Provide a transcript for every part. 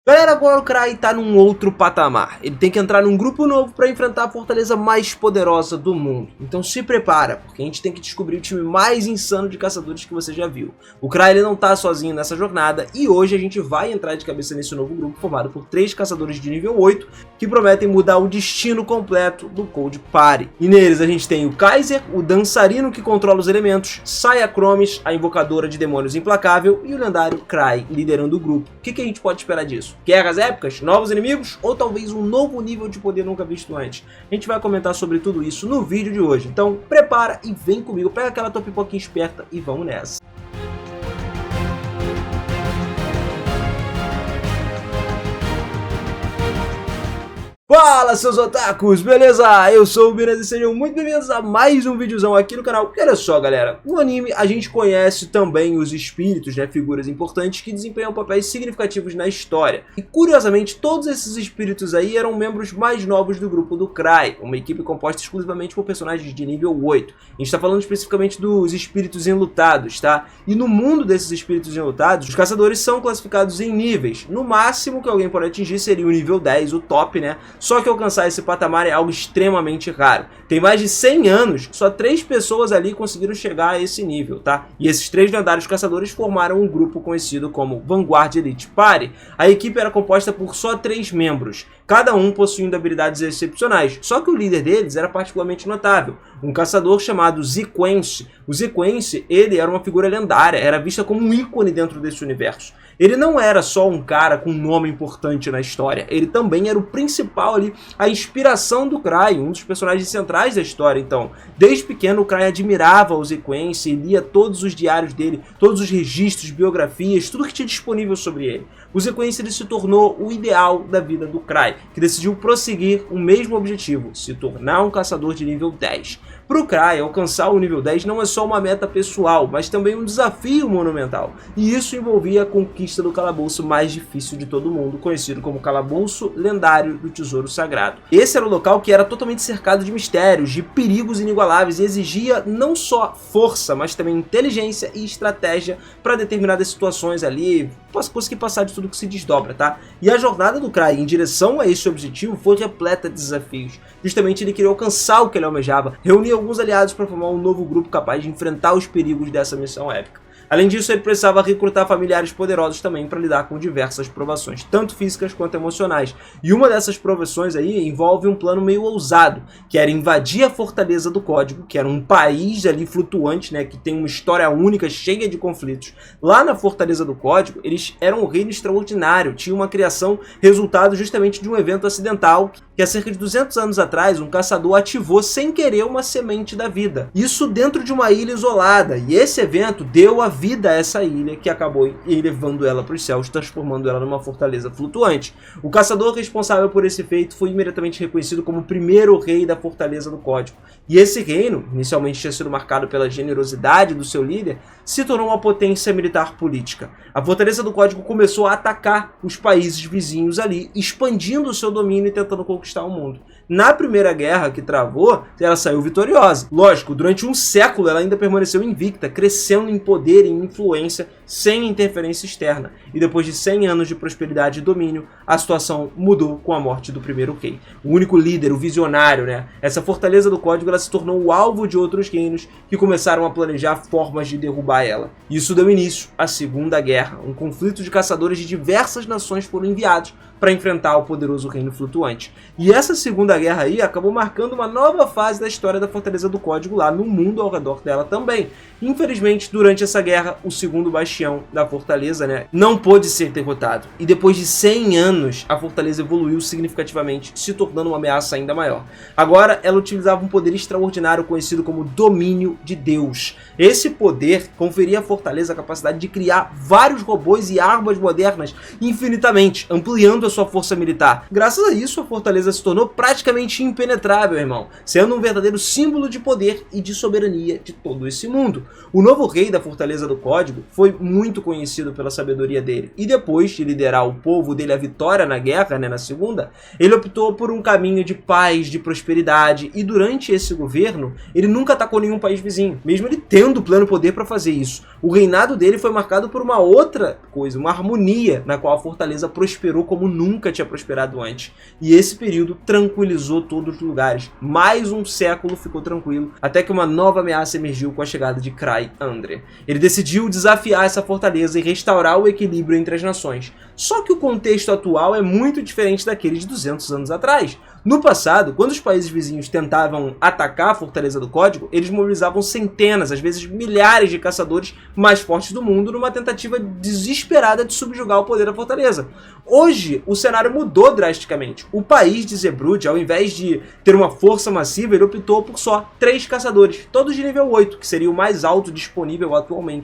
Galera, agora o Cry tá num outro patamar. Ele tem que entrar num grupo novo para enfrentar a fortaleza mais poderosa do mundo. Então se prepara, porque a gente tem que descobrir o time mais insano de caçadores que você já viu. O Cry ele não tá sozinho nessa jornada e hoje a gente vai entrar de cabeça nesse novo grupo formado por 3 caçadores de nível 8 que prometem mudar o destino completo do Cold Party. E neles a gente tem o Kaiser, o dançarino que controla os elementos, Saya Chromis, a invocadora de demônios implacável e o lendário Cry liderando o grupo. O que a gente pode esperar disso? Guerras épicas, novos inimigos ou talvez um novo nível de poder nunca visto antes? A gente vai comentar sobre tudo isso no vídeo de hoje, então prepara e vem comigo, pega aquela tua pipoquinha esperta e vamos nessa. Fala seus otakus, beleza? Eu sou o Binas e sejam muito bem-vindos a mais um videozão aqui no canal. E olha só galera, no anime a gente conhece também os espíritos, né, figuras importantes que desempenham papéis significativos na história. E curiosamente todos esses espíritos aí eram membros mais novos do grupo do Cry, uma equipe composta exclusivamente por personagens de nível 8. A gente tá falando especificamente dos espíritos enlutados, tá? E no mundo desses espíritos enlutados, os caçadores são classificados em níveis. No máximo que alguém pode atingir seria o nível 10, o top, né? Só que alcançar esse patamar é algo extremamente raro. Tem mais de 100 anos, só 3 pessoas ali conseguiram chegar a esse nível, tá? E esses 3 lendários caçadores formaram um grupo conhecido como Vanguard Elite Party. A equipe era composta por só 3 membros, cada um possuindo habilidades excepcionais. Só que o líder deles era particularmente notável, um caçador chamado Zequence. O Zequence, ele era uma figura lendária, era vista como um ícone dentro desse universo. Ele não era só um cara com um nome importante na história, ele também era o principal ali, a inspiração do Cry, um dos personagens centrais da história. Então, desde pequeno o Cry admirava o Zequence e lia todos os diários dele, todos os registros, biografias, tudo que tinha disponível sobre ele. O Zequence ele se tornou o ideal da vida do Cry, que decidiu prosseguir o mesmo objetivo, se tornar um caçador de nível 10. Para o Cry, alcançar o nível 10 não é só uma meta pessoal, mas também um desafio monumental. E isso envolvia a conquista do calabouço mais difícil de todo mundo, conhecido como Calabouço Lendário do Tesouro Sagrado. Esse era o local que era totalmente cercado de mistérios, de perigos inigualáveis e exigia não só força, mas também inteligência e estratégia para determinadas situações ali, conseguir passar de tudo que se desdobra, tá? E a jornada do Cry em direção a esse objetivo foi repleta de desafios. Justamente ele queria alcançar o que ele almejava, reunir alguns aliados para formar um novo grupo capaz de enfrentar os perigos dessa missão épica. Além disso, ele precisava recrutar familiares poderosos também para lidar com diversas provações, tanto físicas quanto emocionais. E uma dessas provações aí envolve um plano meio ousado, que era invadir a Fortaleza do Código, que era um país ali flutuante, né, que tem uma história única, cheia de conflitos. Lá na Fortaleza do Código, eles eram um reino extraordinário, tinha uma criação resultado justamente de um evento acidental, que há cerca de 200 anos atrás, um caçador ativou sem querer uma semente da vida. Isso dentro de uma ilha isolada, e esse evento deu a vida a essa ilha, que acabou elevando ela para os céus, transformando ela numa fortaleza flutuante. O caçador responsável por esse feito foi imediatamente reconhecido como o primeiro rei da Fortaleza do Código. E esse reino, inicialmente tinha sido marcado pela generosidade do seu líder, se tornou uma potência militar política. A Fortaleza do Código começou a atacar os países vizinhos ali, expandindo o seu domínio e tentando conquistar o mundo. Na primeira guerra que travou, ela saiu vitoriosa. Lógico, durante um século ela ainda permaneceu invicta, crescendo em poder e influência sem interferência externa. E depois de 100 anos de prosperidade e domínio, a situação mudou com a morte do primeiro rei. O único líder, o visionário, né? Essa Fortaleza do Código ela se tornou o alvo de outros reinos que começaram a planejar formas de derrubar ela. Isso deu início à Segunda Guerra, um conflito de caçadores de diversas nações foram enviados para enfrentar o poderoso reino flutuante. E essa Segunda Guerra aí acabou marcando uma nova fase da história da Fortaleza do Código lá no mundo ao redor dela também. Infelizmente, durante essa guerra, o segundo bastião da Fortaleza, né, não pôde ser derrotado. E depois de 100 anos, a Fortaleza evoluiu significativamente, se tornando uma ameaça ainda maior. Agora, ela utilizava um poder extraordinário conhecido como Domínio de Deus. Esse poder conferia à Fortaleza a capacidade de criar vários robôs e armas modernas infinitamente, ampliando a sua força militar. Graças a isso, a Fortaleza fortaleza se tornou praticamente impenetrável, irmão, sendo um verdadeiro símbolo de poder e de soberania de todo esse mundo. O novo rei da Fortaleza do Código foi muito conhecido pela sabedoria dele, e depois de liderar o povo dele à vitória na guerra, na segunda, ele optou por um caminho de paz, de prosperidade, e durante esse governo, ele nunca atacou nenhum país vizinho, mesmo ele tendo pleno poder para fazer isso. O reinado dele foi marcado por uma outra coisa, uma harmonia, na qual a fortaleza prosperou como nunca tinha prosperado antes. E esse período tranquilizou todos os lugares. Mais um século ficou tranquilo, até que uma nova ameaça emergiu com a chegada de Cry Andre. Ele decidiu desafiar essa fortaleza e restaurar o equilíbrio entre as nações. Só que o contexto atual é muito diferente daquele de 200 anos atrás. No passado, quando os países vizinhos tentavam atacar a Fortaleza do Código, eles mobilizavam centenas, às vezes milhares de caçadores mais fortes do mundo numa tentativa desesperada de subjugar o poder da fortaleza. Hoje, o cenário mudou drasticamente. O país de Zebrud, ao invés de ter uma força massiva, ele optou por só 3 caçadores, todos de nível 8, que seria o mais alto disponível atualmente,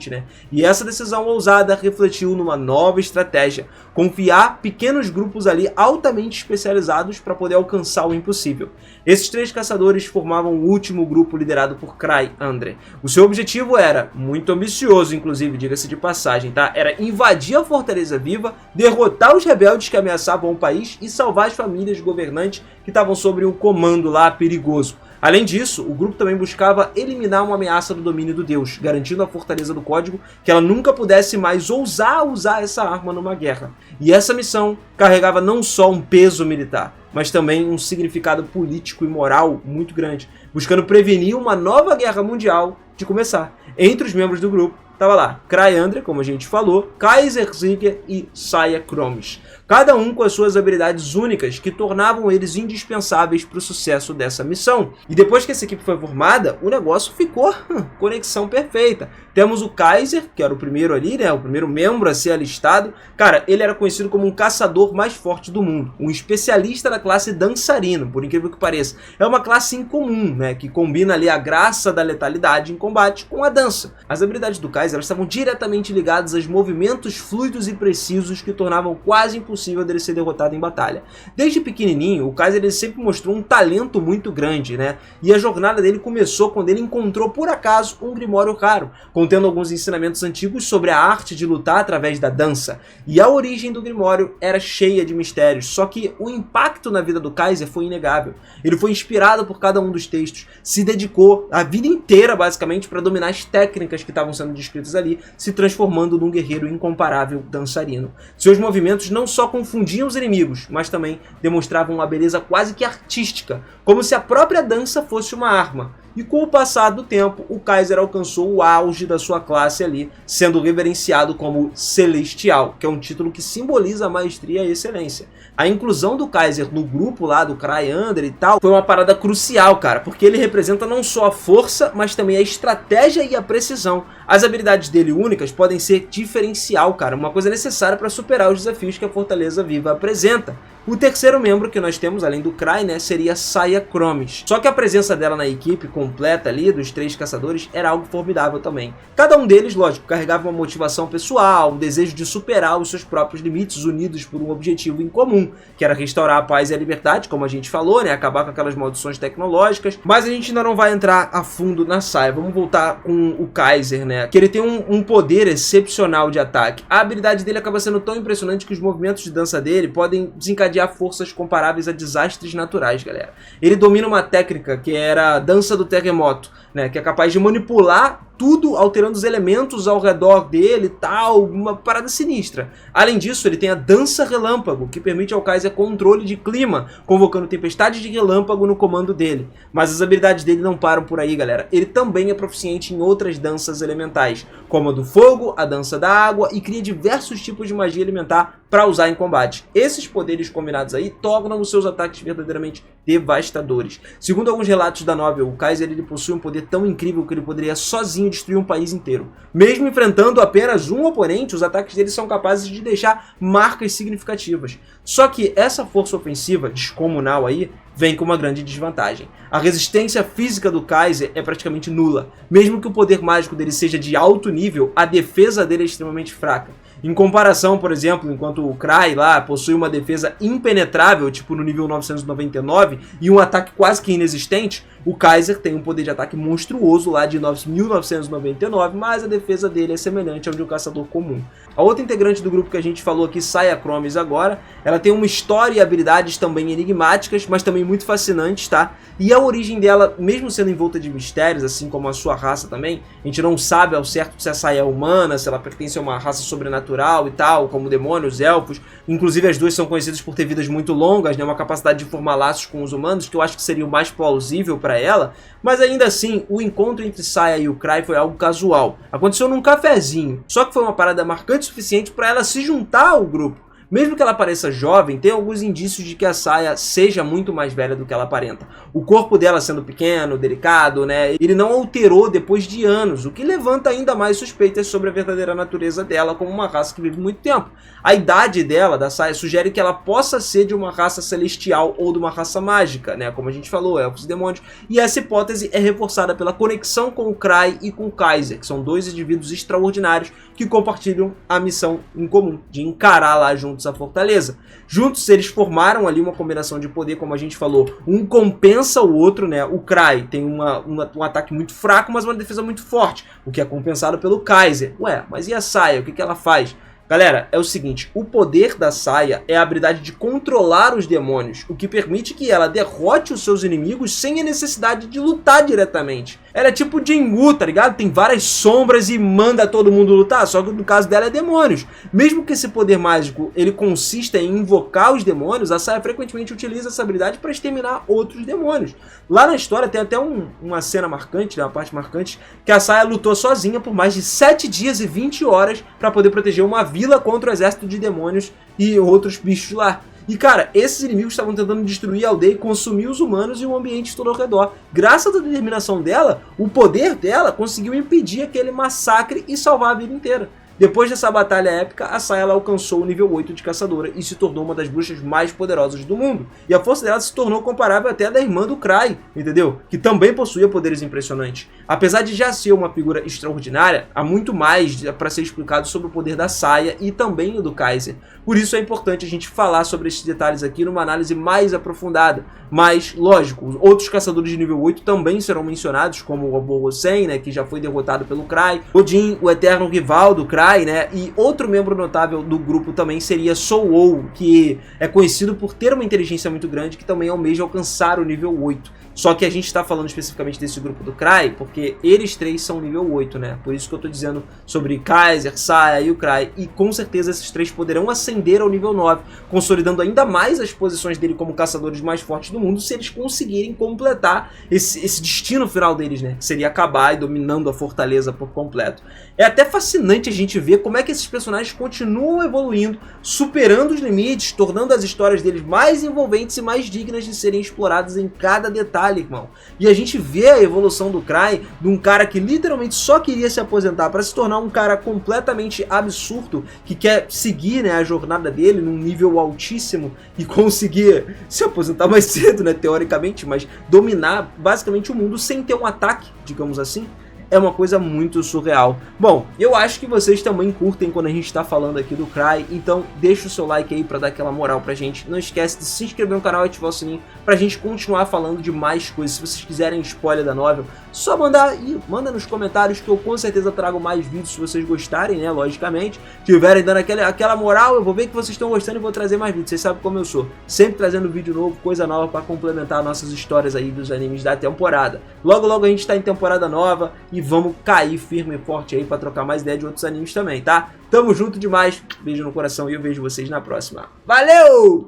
E essa decisão ousada refletiu numa nova estratégia: confiar pequenos grupos ali altamente especializados para poder alcançar o impossível. Esses 3 caçadores formavam o último grupo liderado por Cry Andre. O seu objetivo era, muito ambicioso inclusive, diga-se de passagem, Era invadir a Fortaleza Viva, derrotar os rebeldes que ameaçavam o país e salvar as famílias governantes que estavam sob um comando lá perigoso. Além disso, o grupo também buscava eliminar uma ameaça do domínio do Deus, garantindo à Fortaleza do Código que ela nunca pudesse mais ousar usar essa arma numa guerra. E essa missão carregava não só um peso militar, mas também um significado político e moral muito grande, buscando prevenir uma nova guerra mundial de começar. Entre os membros do grupo, estava lá Cry Andre, como a gente falou, Kaiser Ziegler e Saya Kromis. Cada um com as suas habilidades únicas que tornavam eles indispensáveis para o sucesso dessa missão. E depois que essa equipe foi formada, o negócio ficou conexão perfeita. Temos o Kaiser, que era o primeiro ali, o primeiro membro a ser alistado. Cara, ele era conhecido como um caçador mais forte do mundo, um especialista da classe dançarino, por incrível que pareça. É uma classe incomum, que combina ali a graça da letalidade em combate com a dança. As habilidades do Kaiser estavam diretamente ligadas aos movimentos fluidos e precisos que tornavam quase impossível dele ser derrotado em batalha. Desde pequenininho, o Kaiser ele sempre mostrou um talento muito grande, E a jornada dele começou quando ele encontrou por acaso um grimório raro, contendo alguns ensinamentos antigos sobre a arte de lutar através da dança. E a origem do grimório era cheia de mistérios, só que o impacto na vida do Kaiser foi inegável. Ele foi inspirado por cada um dos textos, se dedicou a vida inteira basicamente para dominar as técnicas que estavam sendo descritas ali, se transformando num guerreiro incomparável dançarino. Seus movimentos não só confundiam os inimigos, mas também demonstravam uma beleza quase que artística, como se a própria dança fosse uma arma. E com o passar do tempo, o Kaiser alcançou o auge da sua classe ali, sendo reverenciado como Celestial, que é um título que simboliza a maestria e a excelência. A inclusão do Kaiser no grupo lá do Cry Andre e tal, foi uma parada crucial, cara, porque ele representa não só a força, mas também a estratégia e a precisão. As habilidades dele únicas podem ser diferencial, cara, uma coisa necessária para superar os desafios que a Fortaleza Viva apresenta. O terceiro membro que nós temos, além do Cry, seria Saya Kromis. Só que a presença dela na equipe completa ali, dos 3 caçadores, era algo formidável também. Cada um deles, lógico, carregava uma motivação pessoal, um desejo de superar os seus próprios limites, unidos por um objetivo em comum, que era restaurar a paz e a liberdade, como a gente falou, acabar com aquelas maldições tecnológicas. Mas a gente ainda não vai entrar a fundo na Saya. Vamos voltar com o Kaiser, que ele tem um poder excepcional de ataque. A habilidade dele acaba sendo tão impressionante que os movimentos de dança dele podem desencadear forças comparáveis a desastres naturais, galera. Ele domina uma técnica que era a dança do terremoto, que é capaz de manipular tudo, alterando os elementos ao redor dele e tal, uma parada sinistra. Além disso, ele tem a dança relâmpago, que permite ao Kaiser controle de clima, convocando tempestades de relâmpago no comando dele. Mas as habilidades dele não param por aí, galera. Ele também é proficiente em outras danças elementais, como a do fogo, a dança da água, e cria diversos tipos de magia elementar para usar em combate. Esses poderes combinados aí tornam os seus ataques verdadeiramente devastadores. Segundo alguns relatos da novel, o Kaiser ele possui um poder tão incrível que ele poderia sozinho destruir um país inteiro. Mesmo enfrentando apenas um oponente, os ataques dele são capazes de deixar marcas significativas. Só que essa força ofensiva descomunal aí vem com uma grande desvantagem. A resistência física do Kaiser é praticamente nula. Mesmo que o poder mágico dele seja de alto nível, a defesa dele é extremamente fraca. Em comparação, por exemplo, enquanto o Cry lá possui uma defesa impenetrável, tipo no nível 999, e um ataque quase que inexistente, o Kaiser tem um poder de ataque monstruoso lá de 1999, mas a defesa dele é semelhante ao de um caçador comum. A outra integrante do grupo que a gente falou aqui, Saya Chromes agora, ela tem uma história e habilidades também enigmáticas, mas também muito fascinantes, tá? E a origem dela, mesmo sendo envolta de mistérios, assim como a sua raça também, a gente não sabe ao certo se a Saya é humana, se ela pertence a uma raça sobrenatural e tal, como demônios, elfos. Inclusive as duas são conhecidas por ter vidas muito longas, né? Uma capacidade de formar laços com os humanos, que eu acho que seria o mais plausível para ela. Mas ainda assim, o encontro entre Saya e o Cry foi algo casual. Aconteceu num cafezinho, só que foi uma parada marcante o suficiente para ela se juntar ao grupo. Mesmo que ela pareça jovem, tem alguns indícios de que a Saya seja muito mais velha do que ela aparenta. O corpo dela sendo pequeno, delicado, né? Ele não alterou depois de anos, o que levanta ainda mais suspeitas sobre a verdadeira natureza dela como uma raça que vive muito tempo. A idade dela, da Saya, sugere que ela possa ser de uma raça celestial ou de uma raça mágica, né? Como a gente falou, elfos e demônios. E essa hipótese é reforçada pela conexão com o Cry e com o Kaiser, que são dois indivíduos extraordinários que compartilham a missão em comum, de encarar lá juntos a fortaleza. Juntos eles formaram ali uma combinação de poder, como a gente falou, um compensa o outro, né? O Cry tem um ataque muito fraco, mas uma defesa muito forte, o que é compensado pelo Kaiser. Ué, mas e a Saya? O que ela faz? Galera, é o seguinte, o poder da Saya é a habilidade de controlar os demônios, o que permite que ela derrote os seus inimigos sem a necessidade de lutar diretamente. Ela é tipo Jingu, tá ligado? Tem várias sombras e manda todo mundo lutar, só que no caso dela é demônios. Mesmo que esse poder mágico ele consista em invocar os demônios, a Saya frequentemente utiliza essa habilidade para exterminar outros demônios. Lá na história tem até uma cena marcante, né, uma parte marcante, que a Saya lutou sozinha por mais de 7 dias e 20 horas para poder proteger uma vila contra o exército de demônios e outros bichos lá. E cara, esses inimigos estavam tentando destruir a aldeia e consumir os humanos e o ambiente todo ao redor. Graças à determinação dela, o poder dela conseguiu impedir aquele massacre e salvar a vila inteira. Depois dessa batalha épica, a Saya alcançou o nível 8 de caçadora e se tornou uma das bruxas mais poderosas do mundo. E a força dela se tornou comparável até à da irmã do Cry, entendeu? Que também possuía poderes impressionantes. Apesar de já ser uma figura extraordinária, há muito mais para ser explicado sobre o poder da Saya e também o do Kaiser. Por isso é importante a gente falar sobre esses detalhes aqui numa análise mais aprofundada. Mas, lógico, outros caçadores de nível 8 também serão mencionados, como o Abor-Hossein, né, que já foi derrotado pelo Cry, Odin, o eterno rival do Cry, né? E outro membro notável do grupo também seria Soul, que é conhecido por ter uma inteligência muito grande, que também almeja alcançar o nível 8. Só que a gente está falando especificamente desse grupo do Cry, porque eles três são nível 8, né? Por isso que eu tô dizendo sobre Kaiser, Saya e o Cry. E com certeza esses três poderão ascender ao nível 9, consolidando ainda mais as posições dele como caçadores mais fortes do mundo, se eles conseguirem completar esse destino final deles, né? Que seria acabar e dominando a fortaleza por completo. É até fascinante a gente ver como é que esses personagens continuam evoluindo, superando os limites, tornando as histórias deles mais envolventes e mais dignas de serem exploradas em cada detalhe, irmão. E a gente vê a evolução do Cry, de um cara que literalmente só queria se aposentar para se tornar um cara completamente absurdo, que quer seguir, né, a jornada dele num nível altíssimo e conseguir se aposentar mais cedo, né, teoricamente, mas dominar basicamente o mundo sem ter um ataque, digamos assim. É uma coisa muito surreal. Bom, eu acho que vocês também curtem quando a gente está falando aqui do Cry, então deixa o seu like aí para dar aquela moral pra gente. Não esquece de se inscrever no canal e ativar o sininho pra gente continuar falando de mais coisas. Se vocês quiserem spoiler da novel, só manda nos comentários que eu com certeza trago mais vídeos se vocês gostarem, né, logicamente. Tiverem dando aquela moral, eu vou ver que vocês estão gostando e vou trazer mais vídeos. Vocês sabem como eu sou, sempre trazendo vídeo novo, coisa nova para complementar nossas histórias aí dos animes da temporada. Logo logo a gente tá em temporada nova e vamos cair firme e forte aí pra trocar mais ideia de outros animes também, tá? Tamo junto demais, beijo no coração e eu vejo vocês na próxima. Valeu!